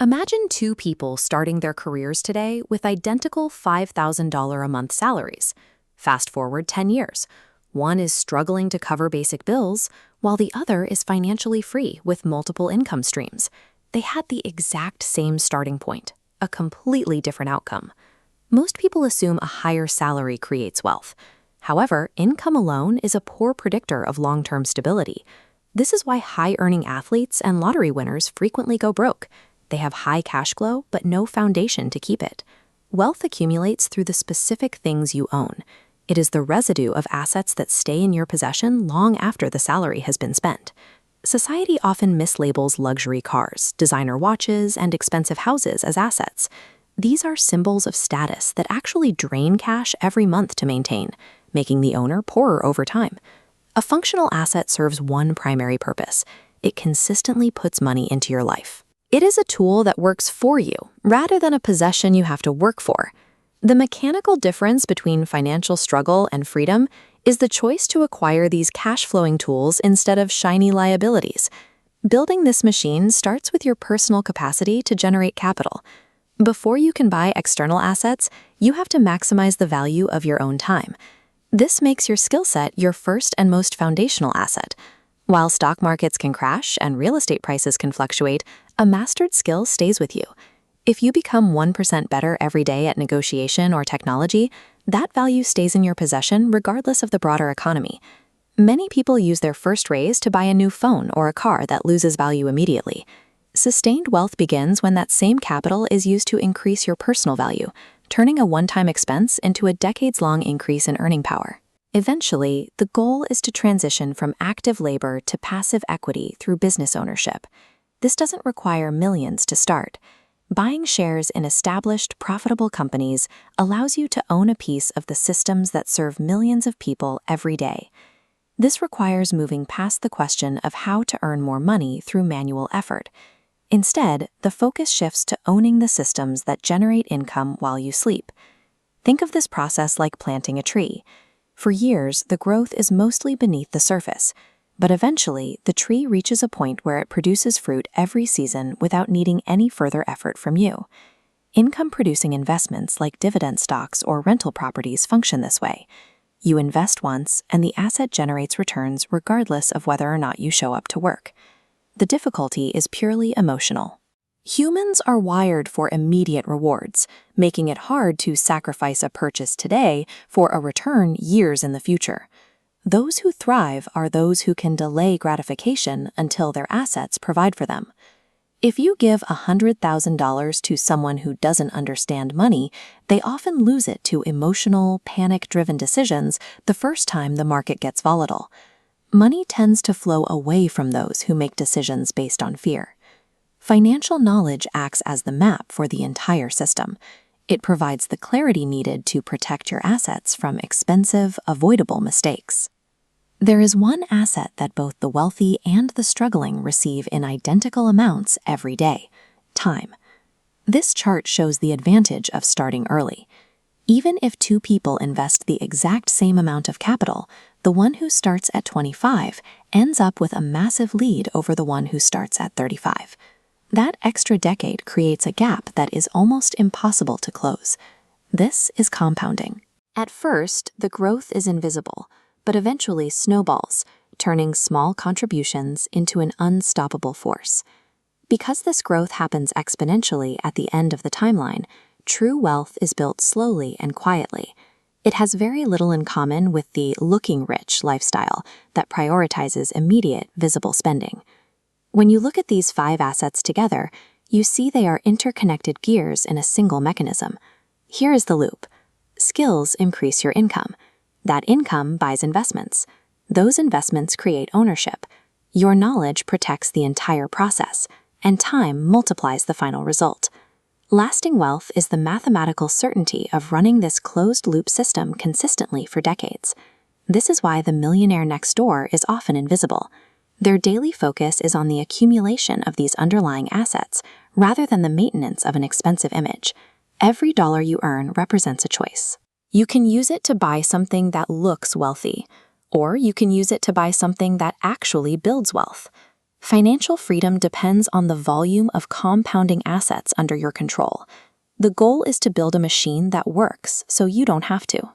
Imagine two people starting their careers today with identical $5,000 a month salaries. Fast forward 10 years. One is struggling to cover basic bills, while the other is financially free with multiple income streams. They had the exact same starting point, a completely different outcome. Most people assume a higher salary creates wealth. However, income alone is a poor predictor of long-term stability. This is why high-earning athletes and lottery winners frequently go broke. They have high cash flow, but no foundation to keep it. Wealth accumulates through the specific things you own. It is the residue of assets that stay in your possession long after the salary has been spent. Society often mislabels luxury cars, designer watches, and expensive houses as assets. These are symbols of status that actually drain cash every month to maintain, making the owner poorer over time. A functional asset serves one primary purpose. It consistently puts money into your life. It is a tool that works for you, rather than a possession you have to work for. The mechanical difference between financial struggle and freedom is the choice to acquire these cash-flowing tools instead of shiny liabilities. Building this machine starts with your personal capacity to generate capital. Before you can buy external assets, you have to maximize the value of your own time. This makes your skill set your first and most foundational asset. While stock markets can crash and real estate prices can fluctuate, a mastered skill stays with you. If you become 1% better every day at negotiation or technology, that value stays in your possession regardless of the broader economy. Many people use their first raise to buy a new phone or a car that loses value immediately. Sustained wealth begins when that same capital is used to increase your personal value, turning a one-time expense into a decades-long increase in earning power. Eventually, the goal is to transition from active labor to passive equity through business ownership. This doesn't require millions to start. Buying shares in established, profitable companies allows you to own a piece of the systems that serve millions of people every day. This requires moving past the question of how to earn more money through manual effort. Instead, the focus shifts to owning the systems that generate income while you sleep. Think of this process like planting a tree. For years, the growth is mostly beneath the surface, but eventually, the tree reaches a point where it produces fruit every season without needing any further effort from you. Income-producing investments like dividend stocks or rental properties function this way. You invest once, and the asset generates returns regardless of whether or not you show up to work. The difficulty is purely emotional. Humans are wired for immediate rewards, making it hard to sacrifice a purchase today for a return years in the future. Those who thrive are those who can delay gratification until their assets provide for them. If you give $100,000 to someone who doesn't understand money, they often lose it to emotional, panic-driven decisions the first time the market gets volatile. Money tends to flow away from those who make decisions based on fear. Financial knowledge acts as the map for the entire system. It provides the clarity needed to protect your assets from expensive, avoidable mistakes. There is one asset that both the wealthy and the struggling receive in identical amounts every day: time. This chart shows the advantage of starting early. Even if two people invest the exact same amount of capital, the one who starts at 25 ends up with a massive lead over the one who starts at 35. That extra decade creates a gap that is almost impossible to close. This is compounding. At first, the growth is invisible, but eventually snowballs, turning small contributions into an unstoppable force. Because this growth happens exponentially at the end of the timeline, true wealth is built slowly and quietly. It has very little in common with the looking rich lifestyle that prioritizes immediate, visible spending. When you look at these 5 assets together, you see they are interconnected gears in a single mechanism. Here is the loop. Skills increase your income. That income buys investments. Those investments create ownership. Your knowledge protects the entire process, and time multiplies the final result. Lasting wealth is the mathematical certainty of running this closed-loop system consistently for decades. This is why the millionaire next door is often invisible. Their daily focus is on the accumulation of these underlying assets rather than the maintenance of an expensive image. Every dollar you earn represents a choice. You can use it to buy something that looks wealthy, or you can use it to buy something that actually builds wealth. Financial freedom depends on the volume of compounding assets under your control. The goal is to build a machine that works so you don't have to.